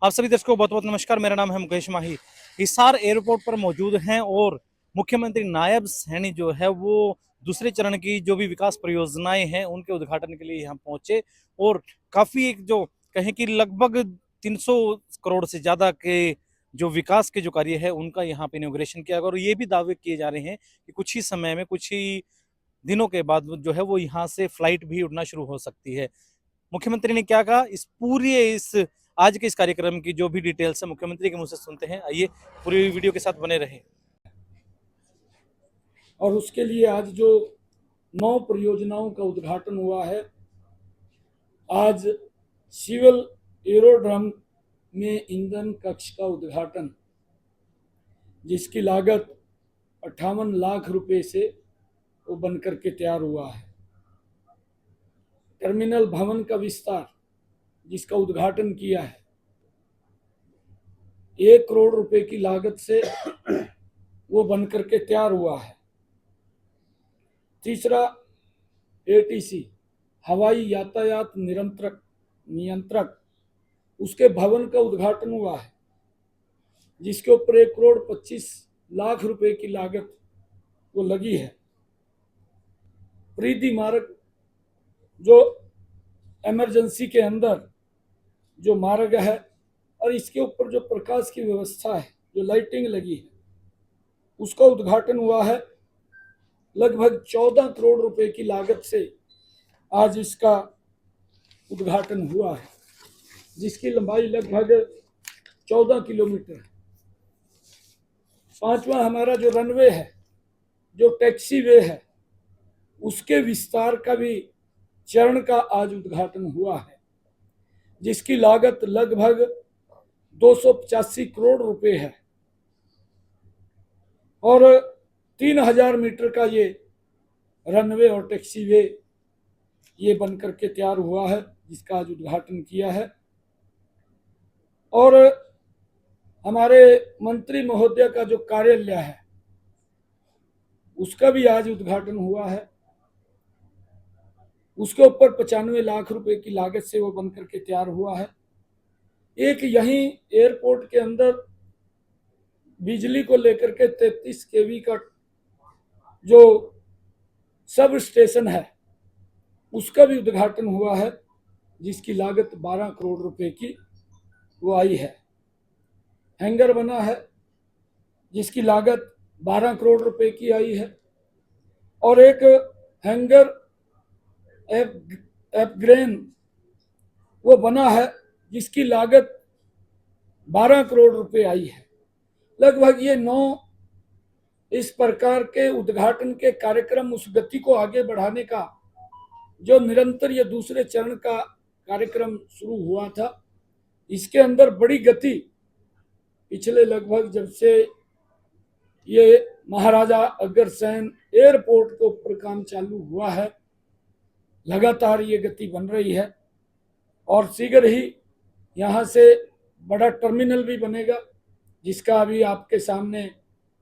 आप सभी दर्शकों को बहुत बहुत नमस्कार। मेरा नाम है मुकेश माही। हिसार एयरपोर्ट पर मौजूद हैं और मुख्यमंत्री नायब सैनी जो है वो दूसरे चरण की जो भी विकास परियोजनाएं हैं उनके उद्घाटन के लिए यहाँ पहुंचे और काफी एक जो कहें कि लगभग 300 करोड़ से ज्यादा के जो विकास के जो कार्य है उनका यहाँ पे इनॉग्रेशन किया गया और ये भी दावे किए जा रहे हैं कि कुछ ही समय में, कुछ ही दिनों के बाद जो है वो यहाँ से फ्लाइट भी उड़ना शुरू हो सकती है। मुख्यमंत्री ने क्या कहा, इस आज के इस कार्यक्रम की जो भी डिटेल्स है मुख्यमंत्री के मुंह से सुनते हैं। आइए पूरी वीडियो के साथ बने रहें। और उसके लिए आज जो 9 परियोजनाओं का उद्घाटन हुआ है, आज सिविल एरोड्रम में ईंधन कक्ष का उद्घाटन, जिसकी लागत 58 लाख रुपए से वो बनकर के तैयार हुआ है। टर्मिनल भवन का विस्तार, जिसका उद्घाटन किया है, 1 करोड़ रुपए की लागत से वो बनकर के तैयार हुआ है। तीसरा, एटीसी हवाई यातायात नियंत्रक, उसके भवन का उद्घाटन हुआ है, जिसके ऊपर 1 करोड़ 25 लाख रुपए की लागत वो लगी है। प्रीति मार्ग, जो इमरजेंसी के अंदर जो मार्ग है और इसके ऊपर जो प्रकाश की व्यवस्था है, जो लाइटिंग लगी है, उसका उद्घाटन हुआ है। लगभग 14 करोड़ रुपए की लागत से आज इसका उद्घाटन हुआ है, जिसकी लंबाई लगभग 14 किलोमीटर है। 5वां हमारा जो रनवे है, जो टैक्सी वे है, उसके विस्तार का भी चरण का आज उद्घाटन हुआ है, जिसकी लागत लगभग 285 करोड़ रुपए है और 3000 मीटर का ये रनवे और टैक्सी वे ये बनकर के तैयार हुआ है, जिसका आज उद्घाटन किया है। और हमारे मंत्री महोदय का जो कार्यालय है, उसका भी आज उद्घाटन हुआ है। उसके ऊपर 95 लाख रुपए की लागत से वो बनकर के तैयार हुआ है। एक यहीं एयरपोर्ट के अंदर बिजली को लेकर के 33 केवी का जो सब स्टेशन है, उसका भी उद्घाटन हुआ है, जिसकी लागत 12 करोड़ रुपए की वो आई है। हैंगर बना है, जिसकी लागत 12 करोड़ रुपए की आई है। और एक हैंगर एपग्रेन वो बना है, जिसकी लागत 12 करोड़ रुपए आई है। लगभग ये 9 इस प्रकार के उद्घाटन के कार्यक्रम, उस गति को आगे बढ़ाने का जो निरंतर ये दूसरे चरण का कार्यक्रम शुरू हुआ था, इसके अंदर बड़ी गति पिछले लगभग जब से ये महाराजा अग्रसेन एयरपोर्ट के ऊपर काम चालू हुआ है, लगातार ये गति बन रही है। और शीघ्र ही यहाँ से बड़ा टर्मिनल भी बनेगा, जिसका अभी आपके सामने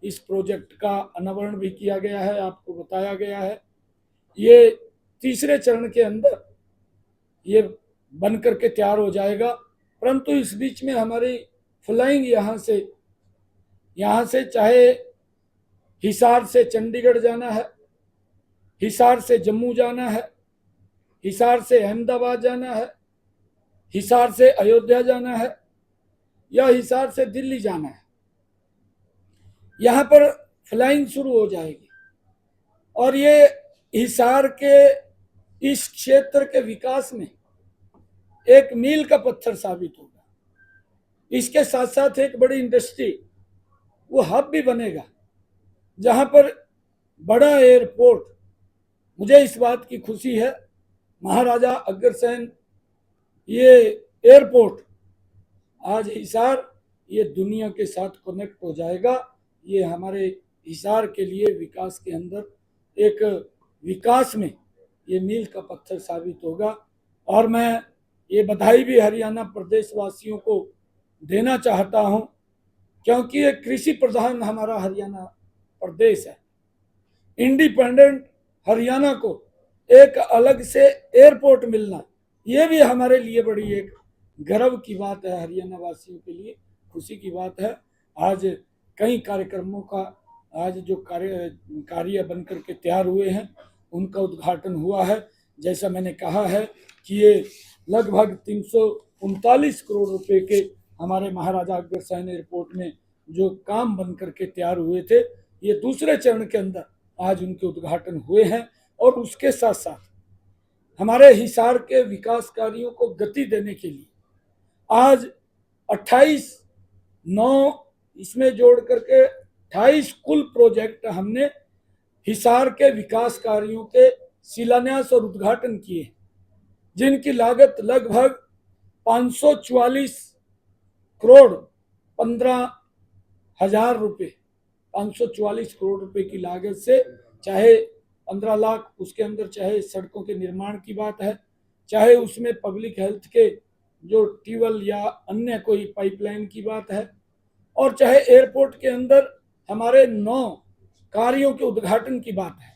इस प्रोजेक्ट का अनावरण भी किया गया है, आपको बताया गया है। ये तीसरे चरण के अंदर ये बन करके तैयार हो जाएगा। परंतु इस बीच में हमारी फ्लाइंग यहाँ से चाहे हिसार से चंडीगढ़ जाना है, हिसार से जम्मू जाना है, हिसार से अहमदाबाद जाना है, हिसार से अयोध्या जाना है, या हिसार से दिल्ली जाना है, यहाँ पर फ्लाइंग शुरू हो जाएगी। और ये हिसार के इस क्षेत्र के विकास में एक मील का पत्थर साबित होगा। इसके साथ साथ एक बड़ी इंडस्ट्री वो हब भी बनेगा, जहां पर बड़ा एयरपोर्ट, मुझे इस बात की खुशी है, महाराजा अग्रसेन ये एयरपोर्ट आज हिसार ये दुनिया के साथ कनेक्ट हो जाएगा। ये हमारे हिसार के लिए विकास के अंदर एक विकास में ये मील का पत्थर साबित होगा। और मैं ये बधाई भी हरियाणा प्रदेश वासियों को देना चाहता हूं, क्योंकि ये कृषि प्रधान हमारा हरियाणा प्रदेश है। इंडिपेंडेंट हरियाणा को एक अलग से एयरपोर्ट मिलना, ये भी हमारे लिए बड़ी एक गर्व की बात है, हरियाणा वासियों के लिए खुशी की बात है। आज कई कार्यक्रमों का आज जो कार्य बन करके तैयार हुए हैं उनका उद्घाटन हुआ है। जैसा मैंने कहा है कि ये लगभग 339 करोड़ रुपए के हमारे महाराजा अग्रसेन एयरपोर्ट में जो काम बन करके तैयार हुए थे, ये दूसरे चरण के अंदर आज उनके उद्घाटन हुए हैं। और उसके साथ साथ हमारे हिसार के विकास कार्यों को गति देने के लिए आज 28/9 इसमें जोड़ करके 28 कुल प्रोजेक्ट हमने हिसार के विकास कार्यों के शिलान्यास और उद्घाटन किए, जिनकी लागत लगभग 544 करोड़ 15,000 रुपये, 544 करोड़ रुपए की लागत से, चाहे 15 लाख उसके अंदर चाहे सड़कों के निर्माण की बात है, चाहे उसमें पब्लिक हेल्थ के जो ट्यूबवेल या अन्य कोई पाइपलाइन की बात है, और चाहे एयरपोर्ट के अंदर हमारे 9 कार्यों के उद्घाटन की बात है।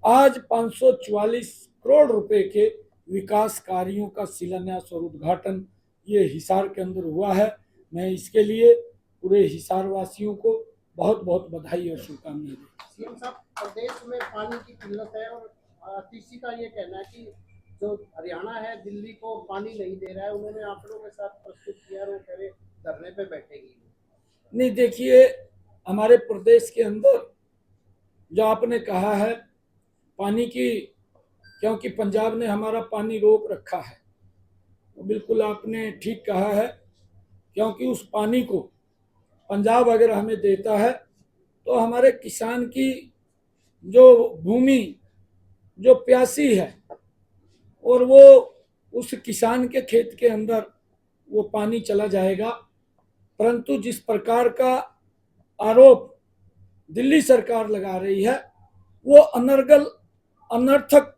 आज 544 करोड़ रुपए के विकास कार्यों का शिलान्यास और उद्घाटन ये हिसार के अंदर हुआ है। मैं इसके लिए पूरे हिसार वासियों को बहुत बहुत बधाई और शुभकामनाएं देता हूं। सीएम साहब, प्रदेश में पानी की किल्लत है और तीसरी का ये कहना है कि जो हरियाणा है दिल्ली को पानी नहीं दे रहा है। उन्होंने आंकड़ों के साथ प्रस्तुत किया, वो कह रहे धरने पे बैठेगी। नहीं, देखिए, हमारे प्रदेश के अंदर जो आपने कहा है पानी की, क्योंकि पंजाब ने हमारा पानी रोक रखा है, तो बिल्कुल आपने ठीक कहा है, क्योंकि उस पानी को पंजाब अगर हमें देता है तो हमारे किसान की जो भूमि जो प्यासी है और वो उस किसान के खेत के अंदर वो पानी चला जाएगा। परंतु जिस प्रकार का आरोप दिल्ली सरकार लगा रही है वो अनर्गल अनर्थक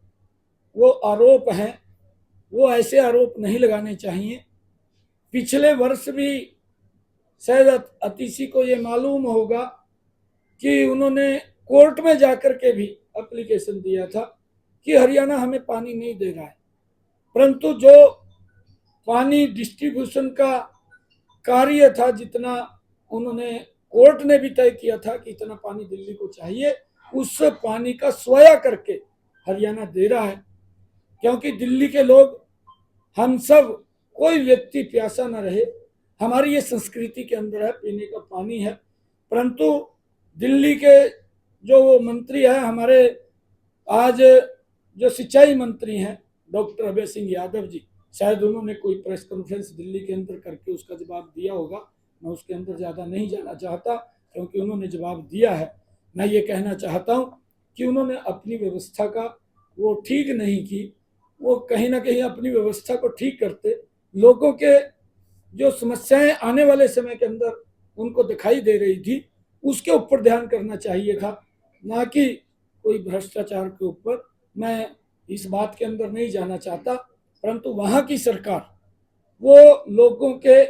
वो आरोप हैं, वो ऐसे आरोप नहीं लगाने चाहिए। पिछले वर्ष भी शायद अतीसी को ये मालूम होगा कि उन्होंने कोर्ट में जाकर के भी एप्लीकेशन दिया था कि हरियाणा हमें पानी नहीं दे रहा है, परंतु जो पानी डिस्ट्रीब्यूशन का कार्य था, जितना उन्होंने कोर्ट ने भी तय किया था कि इतना पानी दिल्ली को चाहिए, उस पानी का स्वया करके हरियाणा दे रहा है। क्योंकि दिल्ली के लोग, हम सब, कोई व्यक्ति प्यासा न रहे, हमारी ये संस्कृति के अंदर है, पीने का पानी है। परंतु दिल्ली के जो मंत्री है हमारे, आज जो सिंचाई मंत्री हैं डॉक्टर अभय सिंह यादव जी, शायद उन्होंने कोई प्रेस कॉन्फ्रेंस दिल्ली के अंदर करके उसका जवाब दिया होगा। मैं उसके अंदर ज़्यादा नहीं जाना चाहता, क्योंकि उन्होंने जवाब दिया है। मैं ये कहना चाहता हूँ कि उन्होंने अपनी व्यवस्था का वो ठीक नहीं की, वो कहीं ना कहीं अपनी व्यवस्था को ठीक करते लोगों के जो समस्याएं आने वाले समय के अंदर उनको दिखाई दे रही थी, उसके ऊपर ध्यान करना चाहिए था, ना कि कोई भ्रष्टाचार के ऊपर। मैं इस बात के अंदर नहीं जाना चाहता, परंतु वहाँ की सरकार वो लोगों के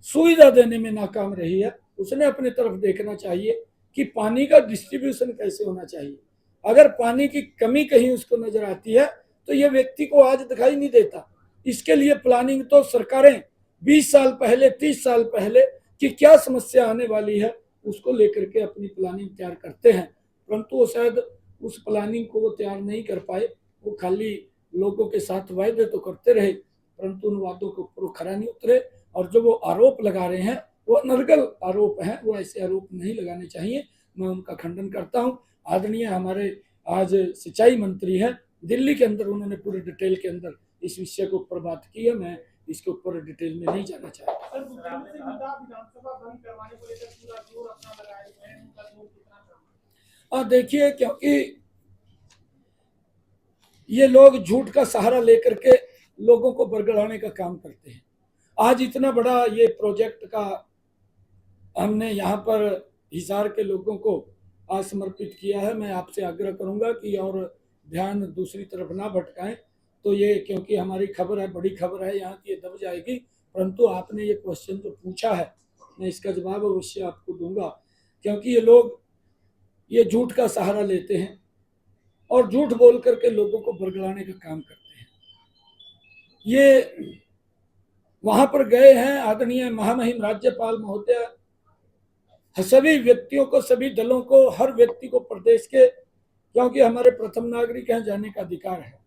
सुविधा देने में नाकाम रही है। उसने अपनी तरफ देखना चाहिए कि पानी का डिस्ट्रीब्यूशन कैसे होना चाहिए। अगर पानी की कमी कहीं उसको नजर आती है तो ये व्यक्ति को आज दिखाई नहीं देता। इसके लिए प्लानिंग तो सरकारें 20 साल पहले, 30 साल पहले कि क्या समस्या आने वाली है उसको लेकर के अपनी प्लानिंग तैयार करते हैं, परंतु वो शायद उस प्लानिंग को वो तैयार नहीं कर पाए। वो खाली लोगों के साथ वायदे तो करते रहे, परंतु उन वादों के ऊपर खरा नहीं उतरे। और जो वो आरोप लगा रहे हैं वो अनर्गल आरोप हैं, वो ऐसे आरोप नहीं लगाने चाहिए। मैं उनका खंडन करता हूँ। आदरणीय हमारे आज सिंचाई मंत्री हैं दिल्ली के अंदर, उन्होंने पूरे डिटेल के अंदर इस विषय के ऊपर बात की है। मैं इसके ऊपर डिटेल में नहीं जाना चाहता। देखिए, क्योंकि ये लोग झूठ का सहारा लेकर के लोगों को बरगलाने का काम करते हैं। आज इतना बड़ा ये प्रोजेक्ट का हमने यहाँ पर हिसार के लोगों को आज समर्पित किया है। मैं आपसे आग्रह करूंगा कि और ध्यान दूसरी तरफ ना भटकाएं। तो ये, क्योंकि हमारी खबर है, बड़ी खबर है, यहाँ की ये दब जाएगी। परंतु आपने ये क्वेश्चन जो पूछा है, मैं इसका जवाब अवश्य आपको दूंगा। क्योंकि ये लोग ये झूठ का सहारा लेते हैं और झूठ बोल करके लोगों को बरगलाने का काम करते हैं। ये वहां पर गए हैं आदरणीय महामहिम राज्यपाल महोदय सभी व्यक्तियों को, सभी दलों को, हर व्यक्ति को प्रदेश के, क्योंकि हमारे प्रथम नागरिक हैं, जाने का अधिकार है।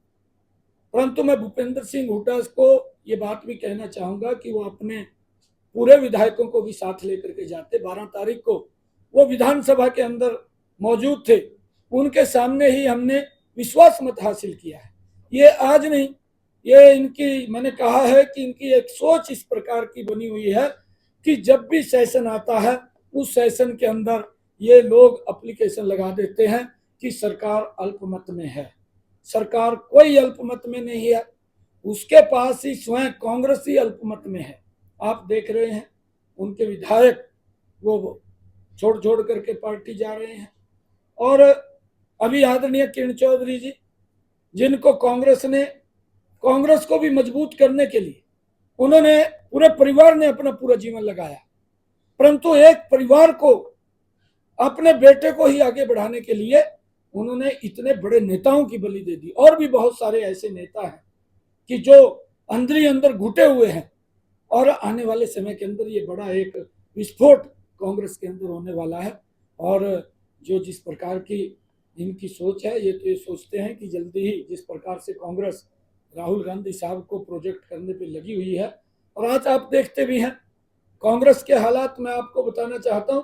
परंतु मैं भूपेंद्र सिंह हुड्डा को ये बात भी कहना चाहूंगा कि वो अपने पूरे विधायकों को भी साथ लेकर के जाते। 12 तारीख को वो विधानसभा के अंदर मौजूद थे, उनके सामने ही हमने विश्वास मत हासिल किया है। ये आज नहीं, ये इनकी, मैंने कहा है कि इनकी एक सोच इस प्रकार की बनी हुई है कि जब भी सेशन आता है उस सेशन के अंदर ये लोग एप्लीकेशन लगा देते हैं कि सरकार अल्पमत में है। सरकार कोई अल्पमत में नहीं है, उसके पास ही स्वयं कांग्रेस ही अल्पमत में है। आप देख रहे हैं उनके विधायक वो छोड़ छोड़ करके पार्टी जा रहे हैं। और अभी आदरणीय किरण चौधरी जी, जिनको कांग्रेस को भी मजबूत करने के लिए उन्होंने, पूरे परिवार ने अपना पूरा जीवन लगाया, परंतु एक परिवार को, अपने बेटे को ही आगे बढ़ाने के लिए उन्होंने इतने बड़े नेताओं की बलि दे दी। और भी बहुत सारे ऐसे नेता हैं कि जो अंदर अंदर घुटे हुए हैं, और आने वाले समय के अंदर ये बड़ा एक विस्फोट कांग्रेस के अंदर होने वाला है। और जो जिस प्रकार की इनकी सोच है, ये तो ये सोचते हैं कि जल्दी ही, जिस प्रकार से कांग्रेस राहुल गांधी साहब को प्रोजेक्ट करने पे लगी हुई है, और आज आप देखते भी हैं कांग्रेस के हालात। मैं आपको बताना चाहता हूँ,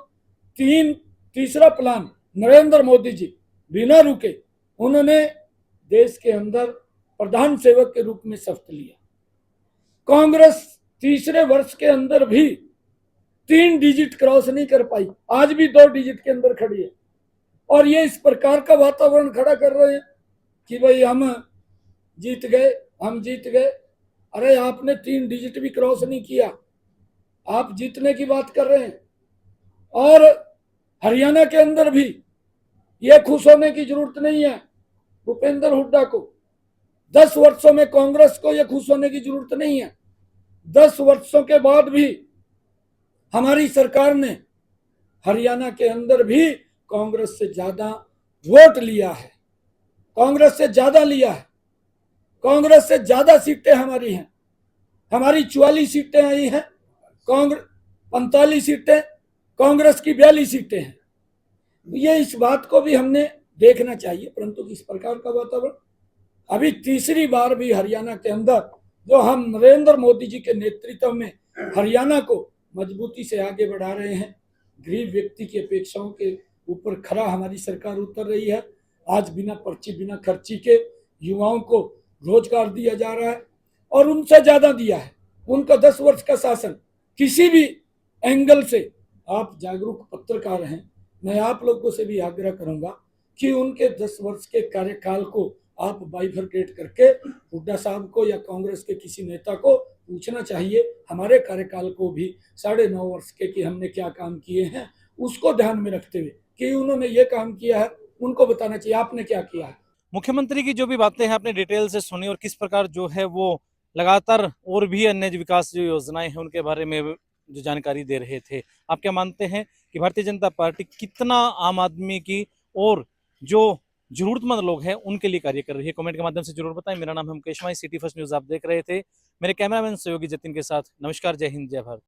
तीसरा प्लान नरेंद्र मोदी जी बिना रुके उन्होंने देश के अंदर प्रधान सेवक के रूप में शपथ लिया। कांग्रेस तीसरे वर्ष के अंदर भी 3 डिजिट क्रॉस नहीं कर पाई, आज भी 2 डिजिट के अंदर खड़ी है। और ये इस प्रकार का वातावरण खड़ा कर रहे हैं कि भाई हम जीत गए। अरे आपने 3 डिजिट भी क्रॉस नहीं किया, आप जीतने की बात कर रहे हैं। और हरियाणा के अंदर भी ये खुश होने की जरूरत नहीं है भूपेंद्र हुड्डा को। 10 वर्षों में कांग्रेस को ये खुश होने की जरूरत नहीं है। 10 वर्षों के बाद भी हमारी सरकार ने हरियाणा के अंदर भी कांग्रेस से ज्यादा वोट लिया है, कांग्रेस से ज्यादा लिया है, कांग्रेस से ज्यादा सीटें हमारी हैं। हमारी 44 सीटें आई हैं, कांग्रेस 45 सीटें, कांग्रेस की 42 सीटें हैं। ये इस बात को भी हमने देखना चाहिए। परंतु किस प्रकार का वातावरण, अभी तीसरी बार भी हरियाणा के अंदर जो हम नरेंद्र मोदी जी के नेतृत्व में हरियाणा को मजबूती से आगे बढ़ा रहे हैं, गरीब व्यक्ति की अपेक्षाओं के ऊपर खरा हमारी सरकार उतर रही है। आज बिना पर्ची, बिना खर्ची के युवाओं को रोजगार दिया जा रहा है, और उनसे ज्यादा दिया है। उनका 10 वर्ष का शासन, किसी भी एंगल से आप जागरूक पत्रकार हैं, मैं आप लोगों से भी आग्रह करूंगा कि उनके 10 वर्ष के कार्यकाल को आप बाइफरकेट करके हुड्डा साहब को या कांग्रेस के किसी नेता को पूछना चाहिए। हमारे कार्यकाल को भी 9.5 वर्ष के कि हमने क्या काम किए हैं, उसको ध्यान में रखते हुए कि उन्होंने ये काम किया है, उनको बताना चाहिए आपने क्या किया है। मुख्यमंत्री की जो भी बातें हैं आपने डिटेल से सुनी, और किस प्रकार जो है वो लगातार और भी अन्य जो विकास जो योजनाएं हैं उनके बारे में जो जानकारी दे रहे थे। आप क्या मानते हैं कि भारतीय जनता पार्टी कितना आम आदमी की और जो जरूरतमंद लोग हैं उनके लिए कार्य कर रही है? कमेंट के माध्यम से जरूर बताएं। मेरा नाम है मुकेश माही, सिटी फर्स्ट न्यूज आप देख रहे थे। मेरे कैमरामैन सहयोगी जतिन के साथ। नमस्कार, जय हिंद, जय भारत।